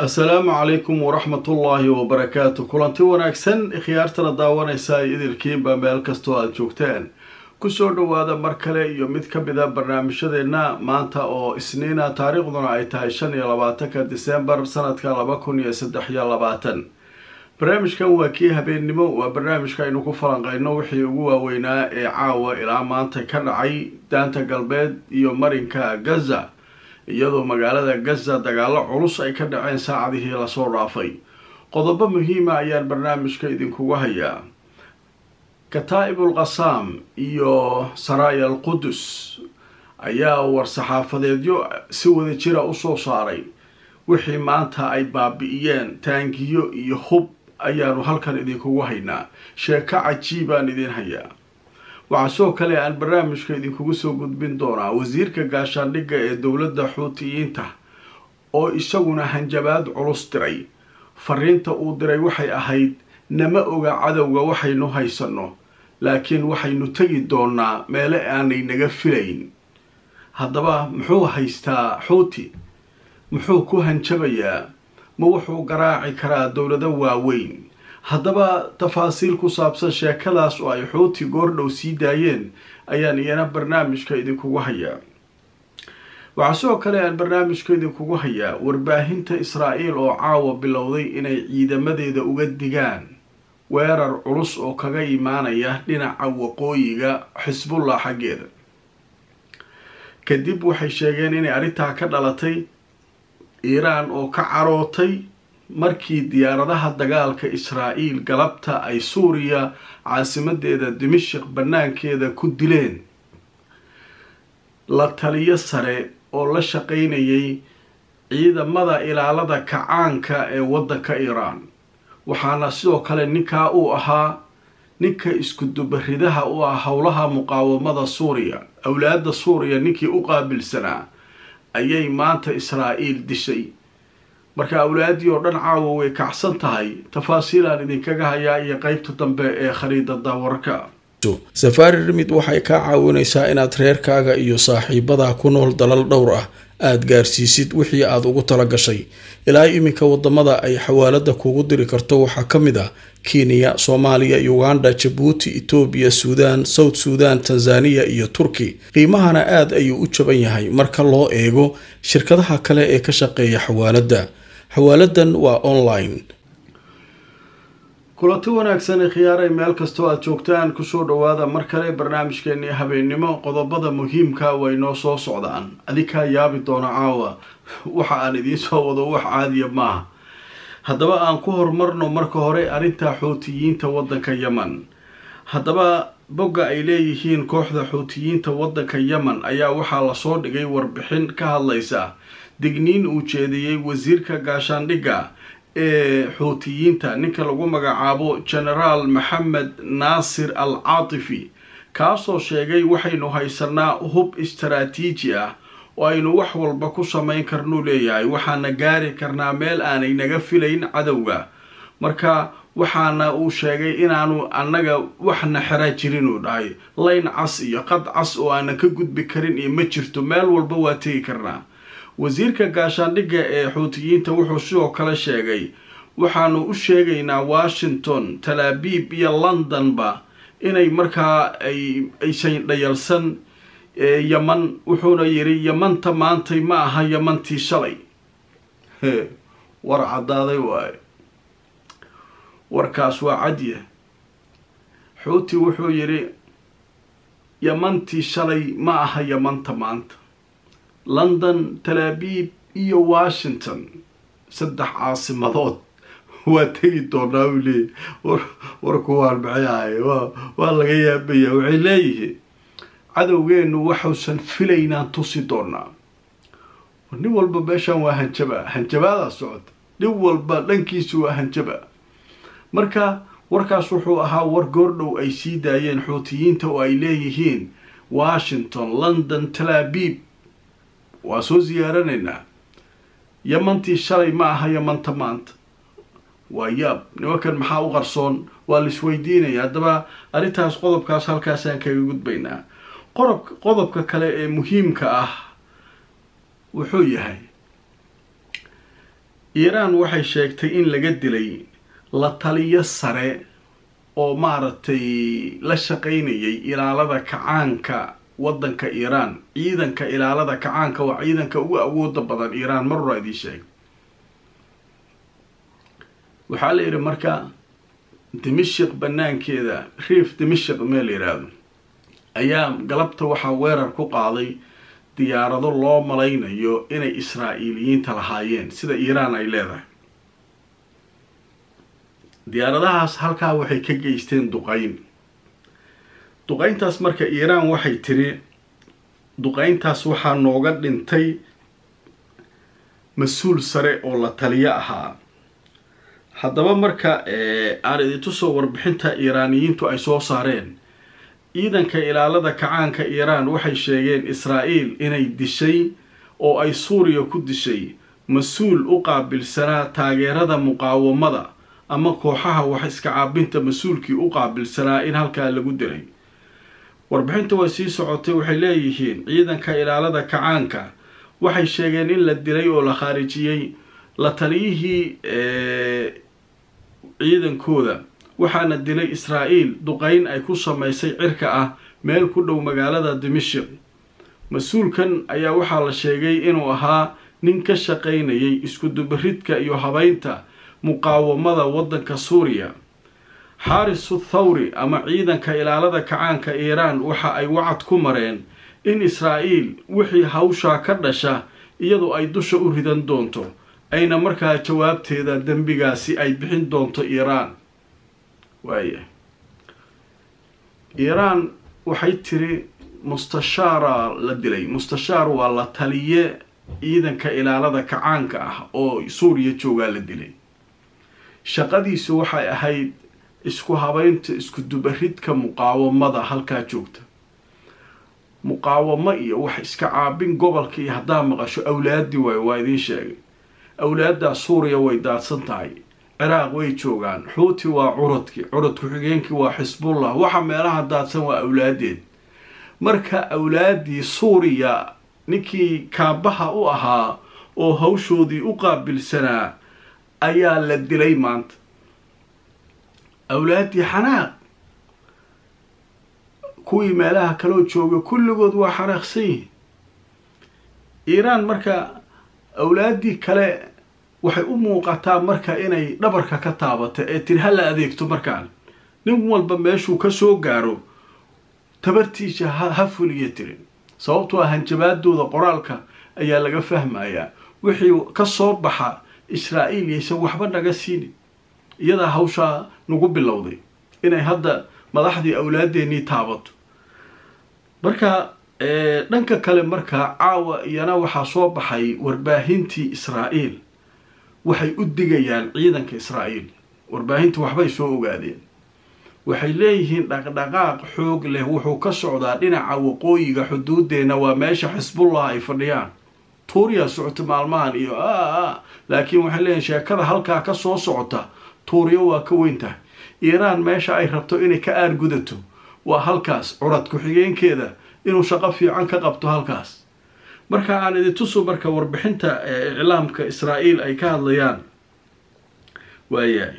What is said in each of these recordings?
السلام عليكم ورحمة الله وبركاته. كلانتي wanaagsan khiyaartana daawanaysa idilkiin ba meel kasto aad joogtaan ku soo dhawaada mar kale iyo mid ka mid ah barnaamijyadeena maanta oo isniina taariikhduna ay tahay 25 December sanadka 2023. barnaamijkan waa kii habeennimo waa barnaamijka aynu ku falanqeyno wixii ugu waaweynaa ee caawa ilaa maanta ka dhacay daanta galbeed iyo marinka Gaza iyadoo magaalada Gaza dagaalo culus ay ka dhaceen saacadihii la soo dhaafay. qodobo muhiim ah ayaan barnaamijka idinkugu hayaa. Kataa'ibul Qassam iyo Saraya al-Qudus ayaa war-saxaafadeedyo si wada jira u soo saaray wixii maanta ay baabi'iyeen taangiyo iyo hub ayaanu halkan idinkugu haynaa. sheeko cajiibaan idin hayaa. waxaa soo kale aan barnaamijka idinkugu soo gudbin doonaa wasiirka gaashaandhigga ee dowladda Xuutiyiinta oo isaguna hanjabaad culus diray. fariinta uu diray waxay ahayd nama oga cadowga waxaynu haysano laakiin waxaynu tagi doonaa meelo aanay naga filayn. haddaba muxuu haystaa Xuuti? muxuu ku hanjabayaa? ma wuxuu garaaci karaa dowlado waaweyn? haddaba tafaasiil ku saabsan sheekadaas oo ay Xuuti goordhow sii daayeen ayaan iyana barnaamijka idinkugu hayaa. waxaa soo kale aan barnaamijka idinkugu hayaa warbaahinta Israa'iil oo caawa bilowday inay ciidamadeeda uga digaan weerar culus oo kaga imaanaya dhinaca waqooyiga Xisbullah xaggeeda. kadib waxay sheegeen inay arrintaa ka dhalatay Iiraan oo ka carootay markii diyaaradaha dagaalka Israa'iil galabta ay Suuriya caasimadeeda Dimashq banaankeeda ku dileen la taliye sare oo la shaqaynayay ciidamada ilaalada kacaanka ee waddanka Iiraan. waxaana sidoo kale ninka uu ahaa ninka isku dubaridaha u ah howlaha muqaawamada Suuriya. awlaadda Suuriya ninkii u qaabilsanaa ayay maanta Israa'iil dishay. marka awlaadii oo dhan caawa way kacsan tahay. tafaasiilaan idinkaga hayaa iyo qaybta dambe ee khariidada warka. Safari Remit waxay ka caawinaysaa inaad reerkaaga iyo saaxiibada ku nool dalal dhowr ah aad gaarsiisid wixii aad ugu tala gashay. ilaa iminka wadamada ay xawaalada kugu diri karto waxaa ka mid ah Kenya, Soomaaliya, Uganda, Djibouti, Ethiopia, Sudan, South Sudan, Tanzania iyo Turkey. qiimahana aad ayuu u jaban yahay marka loo eego shirkadaha kale ee ka shaqeeya xawaalada. xawaaladan waa online. kulanti wanaagsan khiyaaray meel kastoo aad joogtaan ku soo dhawaada mar kale barnaamijkeennii habeennimo. qodobada muhiimka way noo soo socdaan. adinkaa yaabi doona caawa waxa aan idiin soo wado wax caadiya maaha. haddaba aan ku horumarno marka hore arrinta Xuutiyiinta waddanka Yemen. haddaba bogga ay leeyihiin kooxda Xuutiyiinta waddanka Yemen ayaa waxaa la soo dhigay warbixin ka hadlaysa digniin uu jeediyay wasiirka gaashaandhigga ee Xuutiyiinta ninka lagu magacaabo General Mohammed Nasir al-Aatifi kaasoo sheegay waxaynu haysanaa hub istaraatiiji ah oo aynu wax walba ku samayn karno leeyahay. waxaana gaari karnaa meel aanay naga filayn cadowga. marka waxaana uu sheegay inaanu annaga waxna xira jirin uu dhahay. layn cas iyo qad cas oo aanan ka gudbi karin iyo ma jirto. meel walba waa tegi karnaa. wasiirka gaashaandhigga ee Xuutiyiinta wuxuu sidoo kale sheegay waxaanu u sheegaynaa Washington, Tel Aviv iyo Londonba inay markaa aysan dhayalsan Yemen. wuxuuna yiri Yemanta maantay ma aha Yemantii shalay. war cadaaday waaye. warkaas waa cadiye. Xuuti wuxuu yiri Yemantii shalay ma aha Yemanta maanta. London, Tel Aviv iyo Washington saddex caasimadood waa tegi doonaa wili. warku waan baxay waa laga yaabaya. waxay leeyihiin cadowgeenu waxuusan filaynaan tusi doonaa. nin walba meeshan waa hanjabaada socota. nin walba dhankiisu waa hanjaba. marka warkaas wuxuu ahaa war goordhow ay sii daayeen Xuutiyiinta oo ay leeyihiin Washington, London, Tel Aviv waa soo ziyaaranaynaa. Yemantii shalay ma aha Yemanta maanta. waa yaab. nimankan maxaa u qarsoon waa la isweydiinaya. haddaba arrintaas qodobkaas halkaasaan kaga gudbaynaa. qodobka kale ee muhiimka ah wuxuu yahay iiraan waxay sheegtay in laga dilay la taliyo sare oo maaragtay la shaqaynayay ilaalada kacaanka waddanka iiraan. ciidanka ilaalada kacaanka waa ciidanka ugu awooda badan iiraan, mar hore idii sheeg. waxaa la yidhi marka dimashq banaankeeda, riif dimashq meel la yidhaahdo, ayaa galabta waxaa weerar ku qaaday diyaarado loo malaynayo inay israa'iiliyiinta lahaayeen sida iiraan ay leedahay. diyaaradahaas halkaa waxay ka geysteen duqayntaas marka iiraan waxay tiri duqayntaas waxaa nooga dhintay mas-uul sare oo la taliyo ahaa. haddaba marka aan idintusoo warbixinta iiraaniyiintu ay soo saareen, ciidanka ilaalada kacaanka iiraan waxay sheegeen israa'iil inay dishay oo ay suuriya ku dishay mas-uul u qaabilsanaa taageerada muqaawamada ama kooxaha wax iska caabinta. mas-uulkii u qaabilsanaa in halkaa lagu dilay. warbixinta way sii socotay, waxay leeyihiin ciidanka ilaalada kacaanka waxay sheegeen in la dilay oo la khaarijiyey la taliyihii ciidankooda, waxaana dilay israa'iil duqayn ay ku samaysay cirka ah meel ku dhow magaalada dimashq. mas-uulkan ayaa waxaa la sheegay inuu ahaa nin ka shaqaynayay isku dubaridka iyo habaynta muqaawamada waddanka suuriya. xaarisu thawri ama ciidanka ilaalada kacaanka iiraan waxa ay wacad ku mareen in israa'iil wixii hawshaa ka dhasha iyadoo ay dusha u ridan doonto, ayna markaa jawaabteeda dembigaasi ay bixin doonto iiraan. waaya iiraan waxay tiri mustashaara la dilay. mustashaar waa la taliye ciidanka ilaalada kacaanka ah oo suuriya joogaa la dilay. shaqadiisu waxay ahayd isku habaynta isku dubaridka muqaawamada halkaa joogta. muqaawamo iyo wax iska caabin gobolka iyo haddaa maqasho awlaadi waayo, waa idiin sheegay. awlaaddaa suuriya way daadsan tahay, ciraaq way joogaan, xuuti waa curudku xigeenkii waa xisbullah, waxa meelaha daadsan waa awlaadeed. marka awlaadii suuriya ninkii kaabaha u ahaa oo hawshoodii u qaabilsanaa ayaa la dilay maanta. awlaadii xanaaq, kuwii meelaha kaloo jooga kulligood waa xanaaqsan yihiin. iiraan marka awlaadii kale waxay u muuqataa marka inay dhabarka ka taabato ee tiri hala adeegto. markaan nin walba meeshuu ka soo gaaro tabartiisa ha fuliya tirin. sababtoo hanjabaadooda qoraalka ayaa laga fahmayaa wixii ka soo baxa israa'iil yaysan waxba naga siinin. iyadaa hawshaa nagu bilowday inay hadda madaxdii awlaadeennii taabato. marka dhanka kale marka caawa iyana waxaa soo baxay warbaahintii israa'iil waxay u digayaan ciidanka israa'iil. warbaahinta waxbay soo ogaadeen, waxay leeyihiin dhaqdhaqaaq xoog leh wuxuu ka socdaa dhinaca waqooyiga xuduudeena, waa meesha xisbullah ay fadhiyaan. tuuriya socota maalmahan iyo laakiin waxay leeyihiin sheekada halkaa ka soo socota tuuriya waa ka weyn tahay. iiraan meesha ay rabto inay ka aargudato waa halkaas, curad ku-xigeenkeeda inuu shaqo fiican ka qabto halkaas. marka aan idintuso marka warbixinta iclaamka israa'iil ay ka hadlayaan. waayahay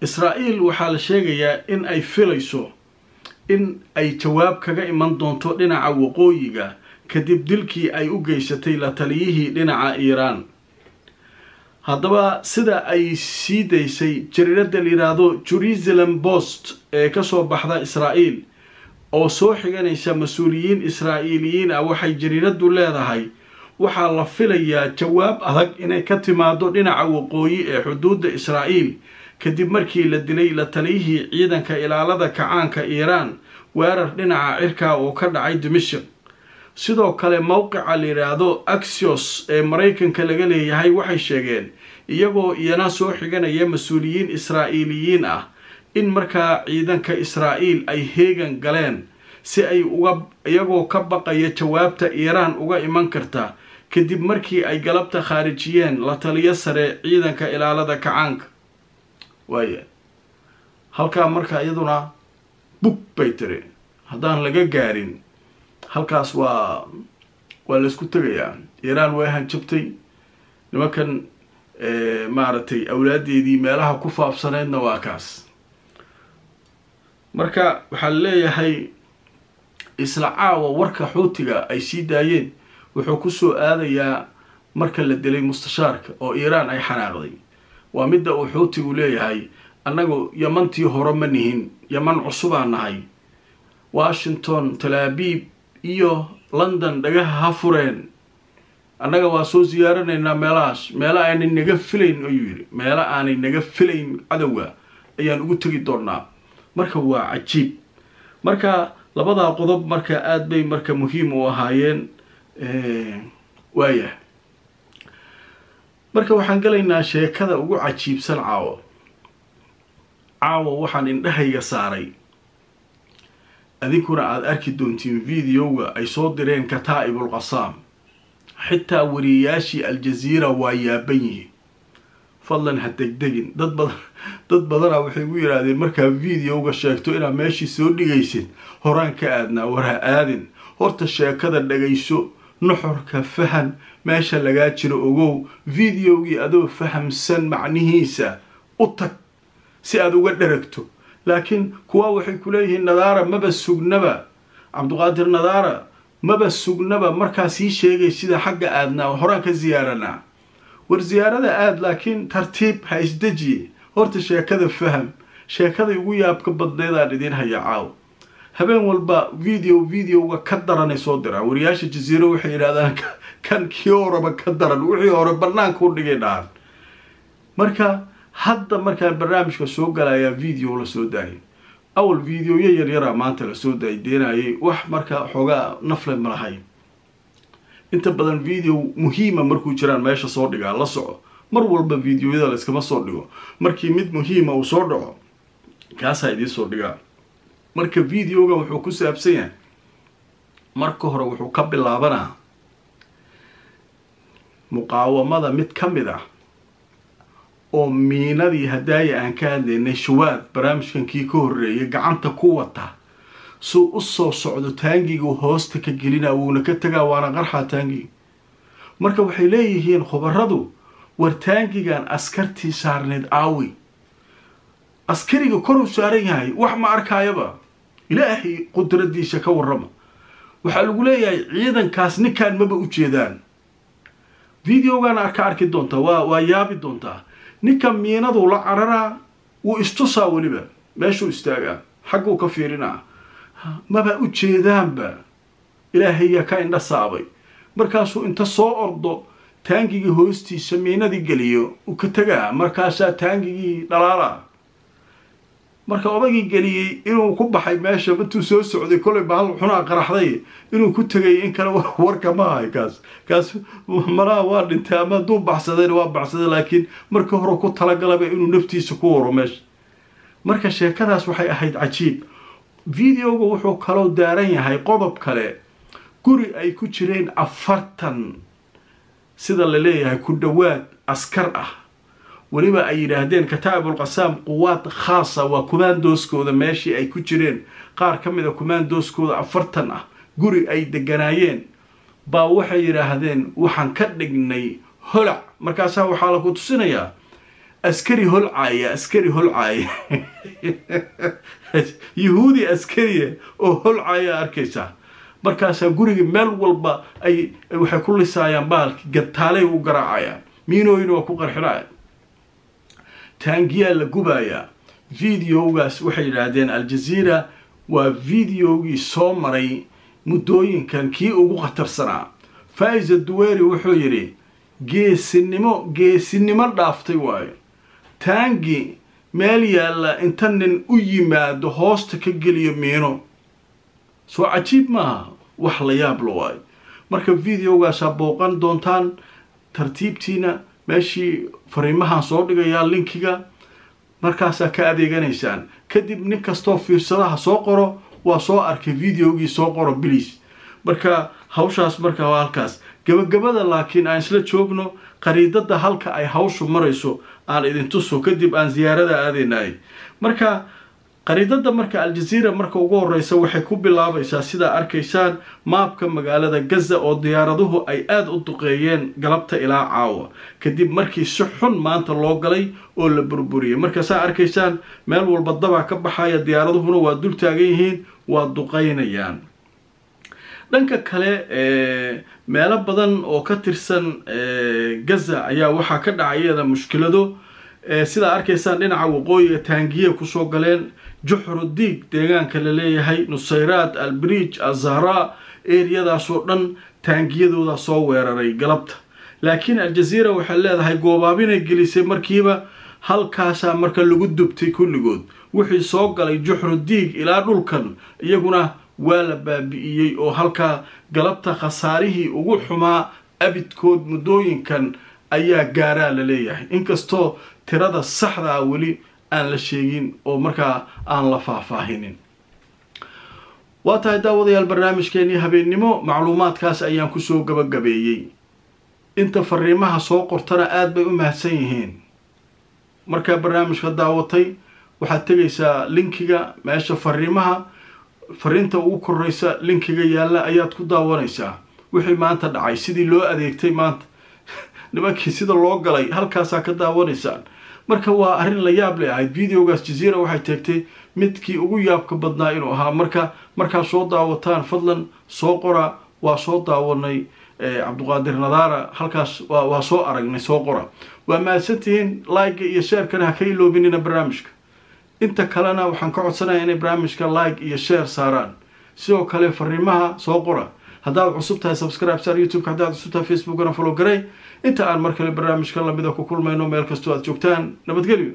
israa'iil waxaa la sheegayaa in ay filayso in ay jawaab kaga iman doonto dhinaca waqooyiga kadib dilkii ay u geysatay la taliyihii dhinaca iiraan. haddaba sida ay sii daysay jariirada la yidhaahdo jerusalem post ee kasoo baxda israa'iil oo soo xiganaysa mas-uuliyiin israa'iiliyiin ah, waxay jariiradu leedahay waxaa la filayaa jawaab adag inay ka timaado dhinaca waqooyi ee xuduudda israa'iil kadib markii la dilay la taliyihii ciidanka ilaalada kacaanka iiraan weerar dhinaca cirkaa oo ka dhacay dimashq. sidoo kale mowqica la yidhaahdo axios ee maraykanka laga leeyahay waxay sheegeen iyagoo iyana soo xiganaya mas-uuliyiin israa'iiliyiin ah in markaa ciidanka israa'iil ay heegan galeen si ay iyagoo ka baqaya jawaabta iiraan uga iman karta kadib markii ay galabta khaarijiyeen la taliyo sare ciidanka ilaalada kacaanka. waaya halkaa marka iyaduna bug bay tiri haddaan laga gaarin halkaas waa laysku tegayaa. iiraan way hanjabtay, nimankan maaragtay awlaadeedii meelaha ku faafsaneedna waa kaas. marka waxaa leeyahay isla caawa warka xuutiga ay sii daayeen wuxuu kusoo aadayaa marka la dilay mustashaarka oo iiraan ay xanaaqday. waa midda uu xuutigu leeyahay annagu yamantii hore ma nihin, yaman cusubaan nahay. washington, tel aviv iyo london dhagaha ha fureen, annaga waa soo siyaaranaynaa meelahaas, meela aanay naga filayn ayuu yidhi, meela aanay naga filayn cadowga ayaan ugu tegi doonaa. marka waa cajiib. marka labadaa qodob marka aad bay marka muhiim u ahaayeen. waaya marka waxaan galaynaa sheekada ugu cajiibsan caawo. waxaan indhahayga saaray, adinkuna aad arki doontiin videoga ay soo direen kataa'ibul qasaam. xitaa wariyayaashii aljaziira waa yaaban yihiin. fadlan ha degdegin. dad badana waxay ugu yidhaahdeen markaa videoga sheegto inaad meeshii soo dhigaysid horaan ka aadnaa. war ha aadin, horta sheekada dhagayso, nuxurka fahan, meesha lagaa jiro ogow. videogii adoo fahamsan macnihiisa u tag si aad uga dheragto. laakiin kuwa waxay ku leeyihiin nadaara maba sugnaba, cabduqaadir nadaara maba sugnaba markaa sii sheegay sida xagga aadnaa horaan ka ziyaaranaa. war ziyaarada aad, laakiin tartiib ha isdejiye. horta sheekada faham. sheekada ugu yaabka badneedaan idiin haya caaw. habeen walba videoga ka daranay soo diraan wariyaasha jaziira. waxay yidhahdaan kan kii horeba ka daran, wixii hore banaanka u dhigay dhahan. marka hadda markaan barnaamijka soo galayaa video la soo daayay. awal videoya yaryaraa maanta la soo daydeenayay, wax markaa xoogaa nafle ma lahayn. inta badan video muhiima markuu jiraan meesha soo dhigaa, la soco. mar walba videoyada la iskama soo dhigo, markii mid muhiima uu soo dhaco kaasaa idiin soo dhigaa. marka videoga wuxuu ku saabsan yahay, marka hore wuxuu ka bilaabanaa muqaawamada mid ka mid ah oo miinadii hadaaya aan ka hadlaynay shawaad barnaamijkan kii ka horreeyay gacanta ku wata, suu u soo socdo taangigu hoosta ka gelina, wuuna ka tagaa, waana qarxaa taangiga. marka waxay leeyihiin khubaradu, war taangigan askartii saarneed aawi. askariga kor u saaran yahay wax ma arkaayaba, ilaahay qudradiisa ka warrama. waxaa lagu leeyahay ciidankaas ninkaan maba u jeedaan. videogan arki doontaa, waa yaabi doontaa. ninka miinadu la cararaa, wuu istusaa weliba meeshuu istaagaa, xagguu ka fiirinaa, maba u jeedaanba. ilaahayaa ka indha saabay. markaasuu inta soo ordo taangigii hoostiisa miinadii geliyo u ka tagaa, markaasaa taangigii dhalaalaa. marka odagii geliyey inuu ku baxay meesha intuu soo socday, kolay bahal xunaa qaraxday, inuu ku tegay in kale warka ma ahay. kaas malaha waa dhintay, ama hadduu baxsadayna waa baxsaday, laakiin marka hore ku talagalaba inuu naftiisa ku waro meesha. marka sheekadaas waxay ahayd cajiib. videoga wuxuu kaloo daaran yahay qodob kale, guri ay ku jireen 40 sida la leeyahay ku dhawaad askar ah. weliba ay yidhaahdeen kataa'ibul qasaam quwaad khaasa, waa kumaandooskooda meeshii ay ku jireen. qaar ka mid a kumaandooskooda 40 ah guri ay deganaayeen baa waxay yidhaahdeen waxaan ka dhignay holac. markaasaa waxaa lagu tusinayaa askari holcaaya, yahuudi askariya oo holcaaya arkaysaa. markaasaa guriga meel walba waxay ku lisaayaan baalki, gantaalay u garaacayaan, miinooyin waa ku qarxinaya, taangiyaa la gubayaa. videogaas waxay yidhaahdeen aljaziira waa videogii soo maray muddooyinkan kii ugu khatarsanaa. faa'iz ad-duwayri wuxuu yidhi geesinimo dhaaftay waayo. taangi meel yaalla inta nin u yimaado hoosta ka geliyo miino, soo cajiib maaha, wax la yaab la waayo. marka videogaasaa booqan doontaan tartiibtiina. meeshii fariimahaan soo dhigayaa linkiga, markaasaa ka adeeganaysaan. kadib nin kastoo fiirsadaha soo qoro, waa soo arkay videogii soo qoro biliis. marka hawshaas marka waa halkaas gabagabada. laakiin aan isla joogno qariidada halka ay hawshu marayso aan idin tuso, kadib aan ziyaarada aadaynaay. marka qariidada marka Aljazeera marka ugu horeysa waxay ku bilaabaysaa sida arkaysaan maapka magaalada Gaza oo diyaaraduhu ay aad u duqeeyeen galabta ilaa caawa kadib markii si xun maanta loo galay oo la burburiyay marka saa arkaysaan meel walba daba ka baxaya diyaaraduhuna waa dul taagan yihiin waa duqeynayaan dhanka kale meelo badan oo ka tirsan Gaza ayaa waxa ka dhacayada mushkilado sida arkaysaan dhinaca waqooyiga taangiye ku soo galeen juhrudiig deegaanka la leeyahay Nusayraad al-Bridge az-Zahra eriyadaas oo dhan taangiyadooda soo weeraray galabta laakiin Aljazeera waxay leedahay goobaabinay gelisay markiiba halkaas marka lagu dubtay kulligood wixii soo galay juhrudiig ilaa dhulkan iyaguna waa la baabi'iyay oo halka galabta khasaarihii ugu xumaa abidkood mudooyinkan ayaa gaaraa la leeyahay inkastoo tirada saxda ah weli aan la sheegin oo markaa aan la faahfaahinin waa tahay daawadayaal barnaamijkeennii habeennimo macluumaadkaas ayaan kusoo gabagabeeyey inta fariimaha soo qortana aad bay u mahadsan yihiin markaa barnaamijka daawatay waxaad tegaysaa linkiga meesha fariinta ugu koreysa linkiga yaalla ayaad ku daawanaysaa wixii maanta dhacay sidii loo adeegtay maanta nimankii sida loo galay halkaasaa ka daawanaysaan marka waa arrin la yaab leh ahayd videogaas Jazeera waxay tagtay midkii ugu yaabka badnaa inuu ahaa markaa soo daawataan fadlan soo qora waa soo daawanay Cabduqaadir Nadaara halkaas waa soo aragnay soo qora waa mahadsantihiin like iyo share kana ha ka iloobinina barnaamijka inta kalena waxaan ka codsanayaa inay barnaamijka like iyo share saaraan sidoo kale fariimaha soo qora haddaad cusub tahay subscribe saar YouTube haddaad cusub tahay Facebook-na follow garay inta aan mar kale barnaamijka lamida ku kulmayno meel kastoo aad joogtaan nabadgelyo